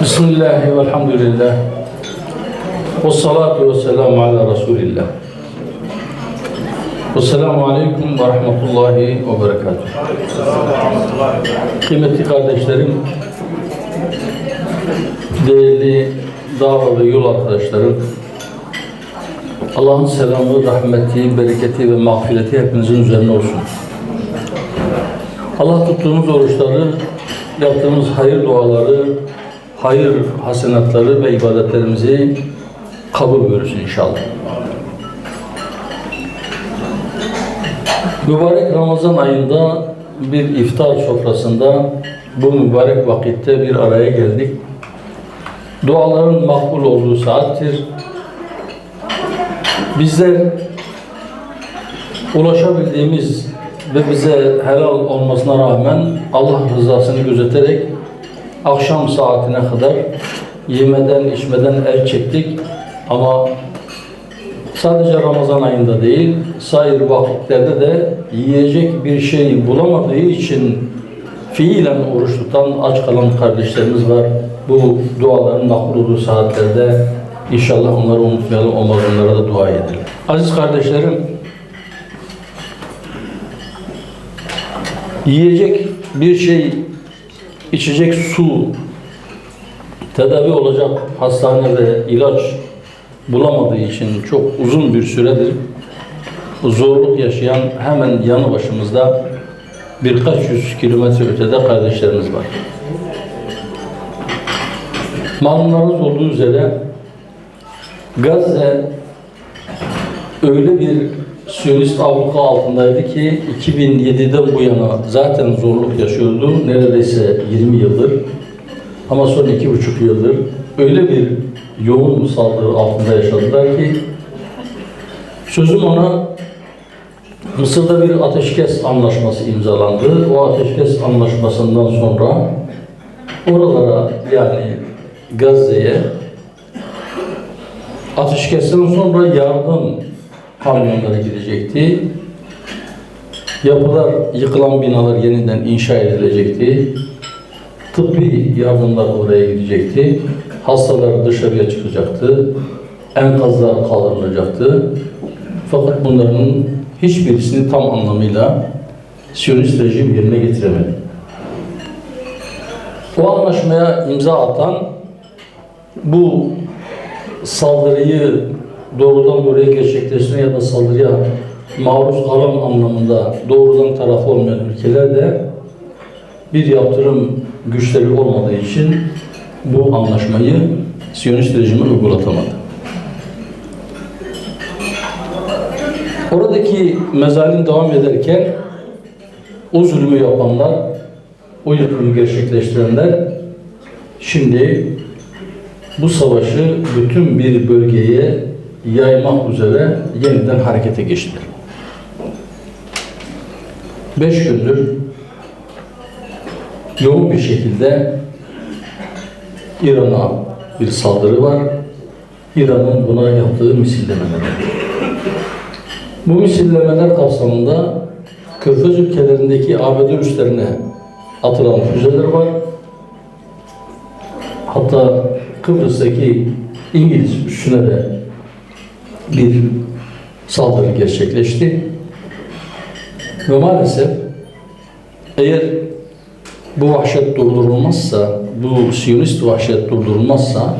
Bismillah ve elhamdülillah. Ve salatu ve selamu ala Resulillah. Ve selamu aleyküm ve rahmetullahi ve berekatuhu. Kıymetli kardeşlerim, değerli dava ve yol arkadaşlarım, Allah'ın selamı, rahmeti, bereketi ve mağfireti hepinizin üzerine olsun. Allah tuttuğumuz oruçları, yaptığımız hayır duaları, hayır hasenatları ve ibadetlerimizi kabul buyursun inşallah. Mübarek Ramazan ayında bir iftar sofrasında bu mübarek vakitte bir araya geldik. Duaların makbul olduğu saattir. Bizler ulaşabildiğimiz ve bize helal olmasına rağmen Allah rızasını gözeterek akşam saatine kadar yemeden içmeden el çektik. Ama sadece Ramazan ayında değil, sair vakitlerde de yiyecek bir şey bulamadığı için fiilen oruç tutan, aç kalan kardeşlerimiz var. Bu duaların makbul olduğu saatlerde inşallah onları unutmayalım, onlara da dua edelim. Aziz kardeşlerim, yiyecek bir şey, içecek su, tedavi olacak hastane ve ilaç bulamadığı için çok uzun bir süredir zorluk yaşayan hemen yanı başımızda birkaç yüz kilometre ötede kardeşlerimiz var. Malumlarınız olduğu üzere Gazze öyle bir Siyonist abluka altındaydı ki 2007'den bu yana zaten zorluk yaşıyordu. Neredeyse 20 yıldır. Ama son 2,5 yıldır öyle bir yoğun saldırı altında yaşadılar ki sözüm ona Mısır'da bir ateşkes anlaşması imzalandı. O ateşkes anlaşmasından sonra oralara, yani Gazze'ye ateşkesten sonra yardım kamyonları gidecekti. Yapılar, yıkılan binalar yeniden inşa edilecekti. Tıbbi yardımlar oraya gidecekti. Hastalar dışarıya çıkacaktı. Enkazlar kaldırılacaktı. Fakat bunların hiçbirisini tam anlamıyla Siyonist rejim yerine getiremedi. O anlaşmaya imza atan, bu saldırıyı doğrudan doğruya gerçekleştirme ya da saldırıya maruz kalan anlamında doğrudan tarafı olmayan ülkeler de bir yaptırım güçleri olmadığı için bu anlaşmayı Siyonist rejimi uygulatamadı. Oradaki mezalim devam ederken o zulmü yapanlar, o yıkımı gerçekleştirenler şimdi bu savaşı bütün bir bölgeye yaymak üzere yeniden harekete geçtiler. 5 gündür yoğun bir şekilde İran'a bir saldırı var. İran'ın buna yaptığı misillemeler. Bu misillemeler kapsamında Körfez ülkelerindeki ABD üslerine atılan füzeler var. Hatta Kıbrıs'taki İngiliz üssüne de bir saldırı gerçekleşti. Ve maalesef eğer bu vahşet durdurulmazsa, bu Siyonist vahşet durdurulmazsa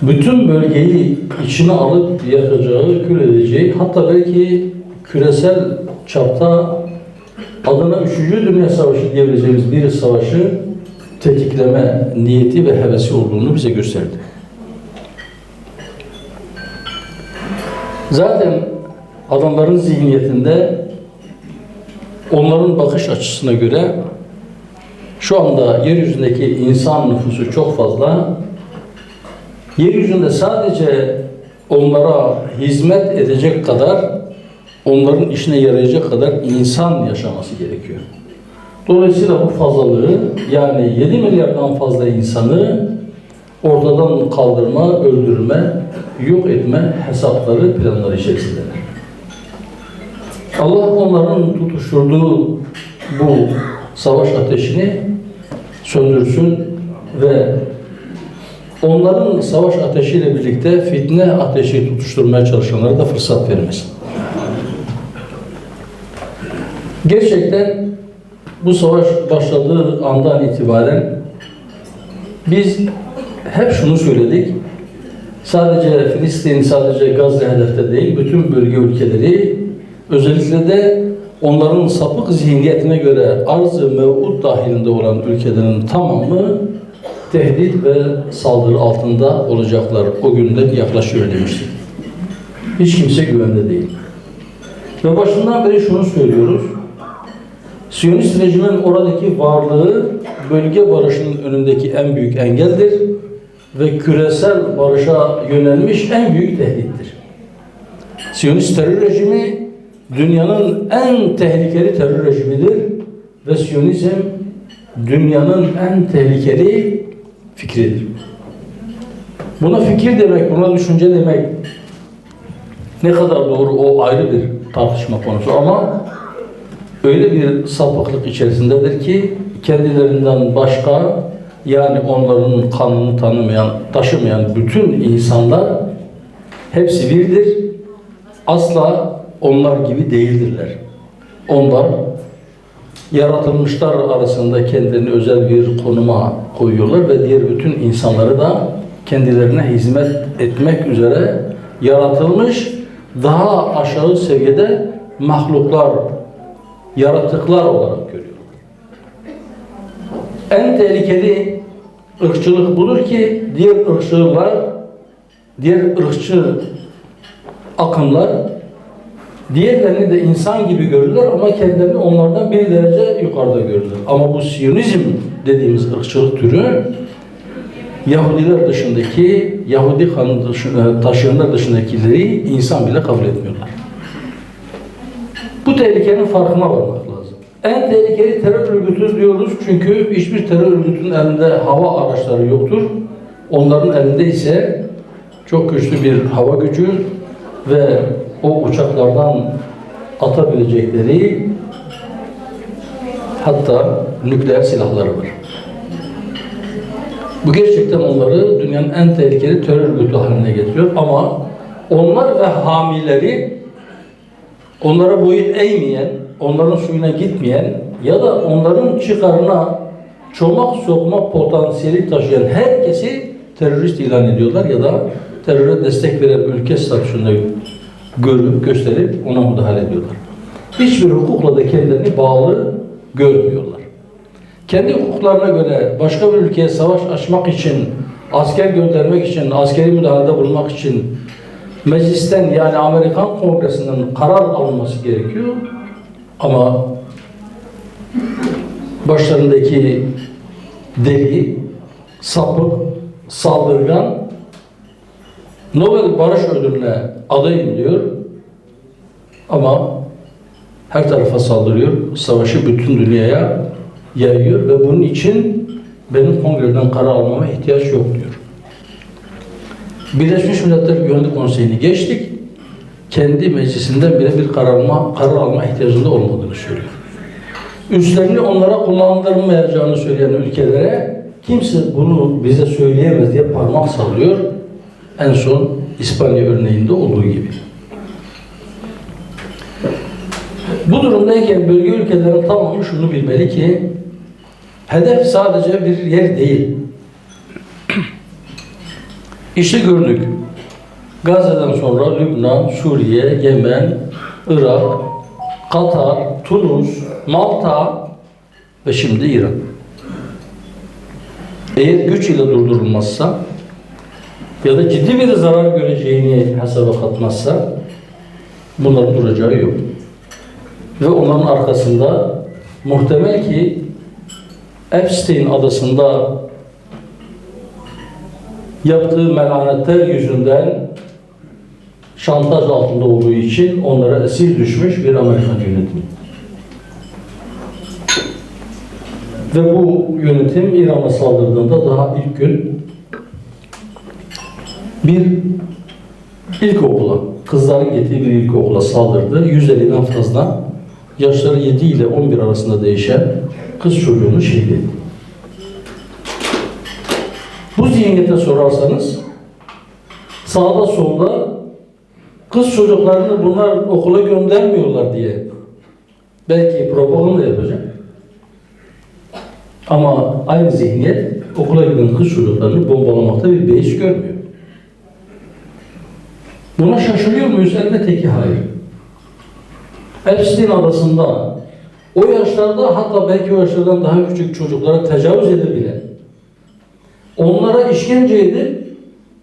bütün bölgeyi içine alıp yakacağı, kül edeceği, hatta belki küresel çapta adına 3. Dünya Savaşı diyebileceğimiz bir savaşı tetikleme niyeti ve hevesi olduğunu bize gösterdi. Zaten adamların zihniyetinde onların bakış açısına göre şu anda yeryüzündeki insan nüfusu çok fazla. Yeryüzünde sadece onlara hizmet edecek kadar, onların işine yarayacak kadar insan yaşaması gerekiyor. Dolayısıyla bu fazlalığı, yani 7 milyardan fazla insanı ortadan kaldırma, öldürme, yok etme hesapları, planları içerisindeler. Allah onların tutuşturduğu bu savaş ateşini söndürsün ve onların savaş ateşiyle birlikte fitne ateşi tutuşturmaya çalışanlara da fırsat vermesin. Gerçekten bu savaş başladığı andan itibaren biz hep şunu söyledik. Sadece Filistin, sadece Gazze hedefte değil, bütün bölge ülkeleri, özellikle de onların sapık zihniyetine göre arz-ı mev'ud dahilinde olan ülkelerin tamamı tehdit ve saldırı altında olacaklar. O günler yaklaşıyor demiştik. Hiç kimse güvende değil. Ve başından beri şunu söylüyoruz. Siyonist rejimin oradaki varlığı bölge barışının önündeki en büyük engeldir ve küresel barışa yönelmiş en büyük tehdittir. Siyonist terör rejimi dünyanın en tehlikeli terör rejimidir ve Siyonizm dünyanın en tehlikeli fikridir. Buna fikir demek, buna düşünce demek ne kadar doğru o ayrı bir tartışma konusu ama öyle bir sapıklık içerisindedir ki kendilerinden başka, yani onların kanını tanımayan, taşımayan bütün insanlar hepsi birdir. Asla onlar gibi değildirler. Onlar yaratılmışlar arasında kendilerini özel bir konuma koyuyorlar ve diğer bütün insanları da kendilerine hizmet etmek üzere yaratılmış daha aşağı seviyede mahluklar, yaratıklar olarak görüyorlar. En tehlikeli ırkçılık budur ki diğer ırkçı akımlar diğerlerini de insan gibi görürler ama kendilerini onlardan bir derece yukarıda görürler. Ama bu Siyonizm dediğimiz ırkçılık türü Yahudiler dışındaki, Yahudi kanı taşıyanlar dışındakileri insan bile kabul etmiyorlar. Bu tehlikenin farkına varmak lazım. En tehlikeli terör örgütü diyoruz çünkü hiçbir terör örgütünün elinde hava araçları yoktur. Onların elinde ise çok güçlü bir hava gücü ve o uçaklardan atabilecekleri hatta nükleer silahları var. Bu gerçekten onları dünyanın en tehlikeli terör örgütü haline getiriyor ama onlar ve hamileri onlara boyun eğmeyen, onların suyuna gitmeyen ya da onların çıkarına çomak sokma potansiyeli taşıyan herkesi terörist ilan ediyorlar ya da teröre destek veren ülke statüsünde görüp gösterip ona müdahale ediyorlar. Hiçbir hukukla da kendilerini bağlı görmüyorlar. Kendi hukuklarına göre başka bir ülkeye savaş açmak için, asker göndermek için, askeri müdahalede bulunmak için meclisten yani Amerikan Kongresi'nin karar alınması gerekiyor. Ama başlarındaki deli, sapık, saldırgan Nobel Barış Ödülü'ne adayım diyor ama her tarafa saldırıyor, savaşı bütün dünyaya yayıyor ve bunun için benim kongreden karar almama ihtiyaç yok diyor. Birleşmiş Milletler Güvenlik Konseyi'ni geçtik, kendi meclisinden bile bir karar alma ihtiyacında olmadığını söylüyor. Üstlerini onlara kullandırmayacağını söyleyen ülkelere kimse bunu bize söyleyemez diye parmak sallıyor. En son İspanya örneğinde olduğu gibi. Bu durumdayken bölge ülkelerin tamamı şunu bilmeli ki hedef sadece bir yer değil. İşte gördük. Gazze'den sonra Lübnan, Suriye, Yemen, Irak, Katar, Tunus, Malta ve şimdi İran. Eğer güç ile durdurulmazsa ya da ciddi bir zarar göreceğini hesaba katmazsa bunların duracağı yok. Ve onların arkasında muhtemel ki Epstein adasında yaptığı melanetler yüzünden şantaj altında olduğu için onlara esir düşmüş bir Amerikan yönetimi. Ve bu yönetim İran'a saldırdığında daha ilk gün bir ilkokula, kızların gittiği bir ilkokula saldırdı. 150'den fazla yaşları 7 ile 11 arasında değişen kız çocuğunu şehit etti. Bu zihniyete sorarsanız sağda solda kız çocuklarını bunlar okula göndermiyorlar diye belki propaganda yapacak. Ama aynı zihniyet okula giden kız çocuklarını bombalamakta bir beis görmüyor. Buna şaşırıyor muyuz? Elbette ki hayır. Epstein adasında o yaşlarda, hatta belki o yaşlardan daha küçük çocuklara tecavüz edebilen, onlara işkence edip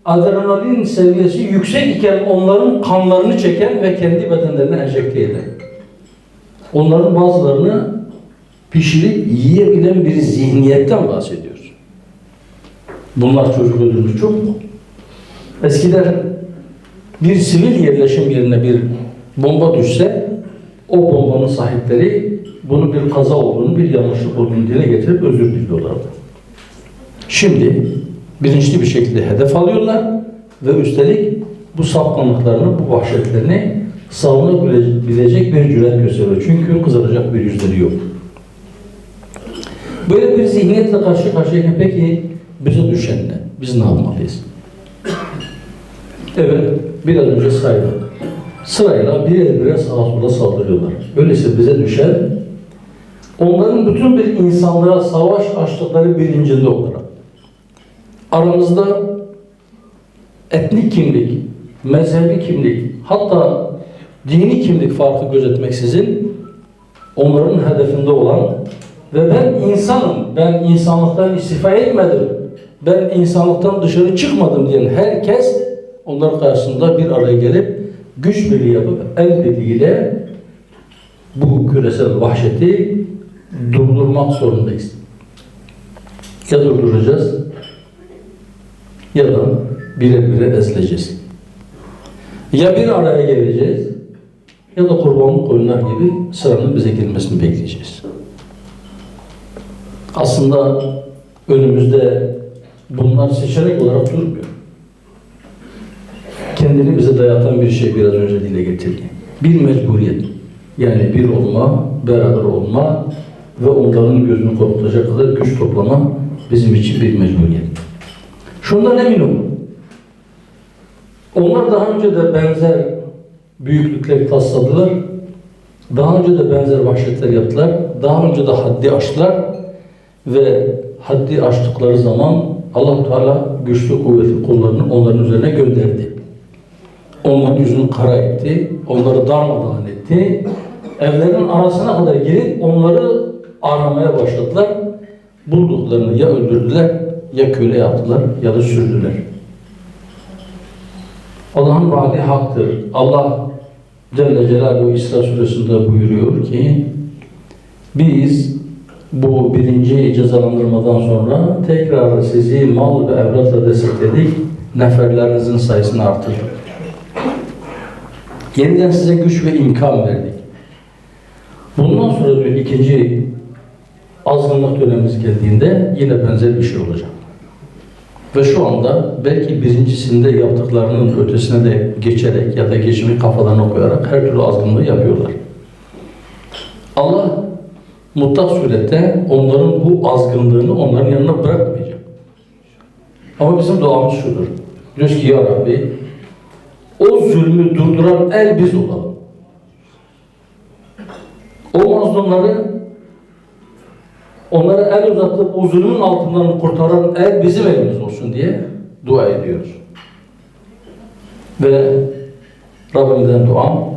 adrenalin seviyesi yüksek iken onların kanlarını çeken ve kendi bedenlerine enjekte eden, onların bazılarını pişirip yiyebilen bir zihniyetten bahsediyoruz. Bunlar çocuk öldürmüş çok mu? Eskiden bir sivil yerleşim yerine bir bomba düşse, o bombanın sahipleri bunu bir kaza olduğunu, bir yanlışlık olduğunu dile getirip özür diliyorlardı. Şimdi bilinçli bir şekilde hedef alıyorlar ve üstelik bu sapkınlıklarını, bu vahşetlerini savunabilecek bir cüret gösteriyor. Çünkü kızaracak bir yüzleri yok. Böyle bir zihniyetle karşı karşıyayken peki bize düşen ne? Biz ne yapmalıyız? Evet, biraz önce saydım. Sırayla birer sağa sola saldırıyorlar. Öyleyse bize düşen, onların bütün bir insanlığa savaş açtıkları bilincinde olarak aramızda etnik kimlik, mezhebi kimlik, hatta dini kimlik farkı gözetmeksizin onların hedefinde olan ve ben insanım, ben insanlıktan istifa etmedim, ben insanlıktan dışarı çıkmadım diyen herkes onların karşısında bir araya gelip güç birliği yapıp el birliğiyle bu küresel vahşeti durdurmak zorundayız. Ya durduracağız ya da bire bire ezileceğiz. Ya bir araya geleceğiz ya da kurbanlık oyunlar gibi sıranın bize girmesini bekleyeceğiz. Aslında önümüzde bunlar seçenek olarak durmuyor. Kendini bize dayatan bir şey biraz önce dile getirdi. Bir mecburiyet. Yani bir olma, beraber olma ve onların gözünü korkutacak kadar güç toplama bizim için bir mecburiyet. Şundan emin olun. Onlar daha önce de benzer büyüklükleri tasladılar. Daha önce de benzer vahşetler yaptılar. Daha önce de haddi aştılar. Ve haddi aştıkları zaman Allah-u Teala güçlü kuvvetli kullarını onların üzerine gönderdi. Onların yüzünü kara etti. Onları darmadağın etti. Evlerin arasına kadar girip onları aramaya başladılar. Bulduklarını ya öldürdüler, ya köle yaptılar, ya da sürdüler. Allah'ın vaadi haktır. Allah Celle Celaluhu İsra suresinde buyuruyor ki biz bu birinci cezalandırmadan sonra tekrar sizi mal ve evlatla destekledik, neferlerinizin sayısını artırdık. Yeniden size güç ve imkan verdik. Bundan sonra diyor ikinci azgınlık dönemimiz geldiğinde yine benzer bir şey olacak. Ve şu anda belki birincisinde yaptıklarının ötesine de geçerek ya da geçimi kafalarına koyarak her türlü azgınlığı yapıyorlar. Allah mutlak surette onların bu azgınlığını onların yanına bırakmayacak. Ama bizim duamız şudur. Diyoruz ki ya Rabbi, o zulmü durduran el biz olalım. O mazlumları, onlara el uzatıp o zulmün altından kurtaran el bizim elimiz olsun diye dua ediyoruz. Ve Rabbimden duam,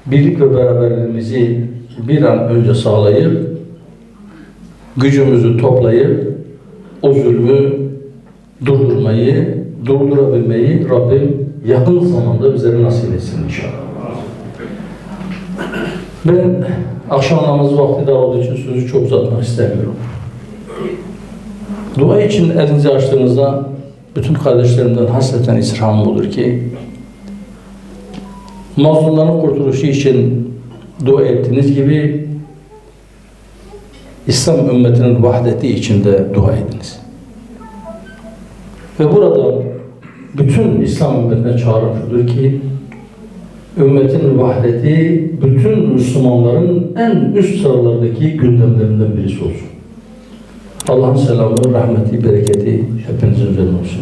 birlik ve beraberliğimizi bir an önce sağlayıp, gücümüzü toplayıp, o zulmü durdurabilmeyi Rabbim yakın zamanda bizlere nasip etsin inşallah. Ben akşam namazı vakti daha olduğu için sözü çok uzatmak istemiyorum. Dua için elinizi açtığınızda bütün kardeşlerimden hasreten istirhamım olur ki mazlumların kurtuluşu için dua ettiğiniz gibi İslam ümmetinin vahdeti için de dua ediniz. Ve burada bütün İslam ümmetine çağrım şudur ki ümmetin vahdeti bütün Müslümanların en üst sıralardaki gündemlerinden birisi olsun. Allah'ın selamı, rahmeti, bereketi hepinizin üzerine olsun.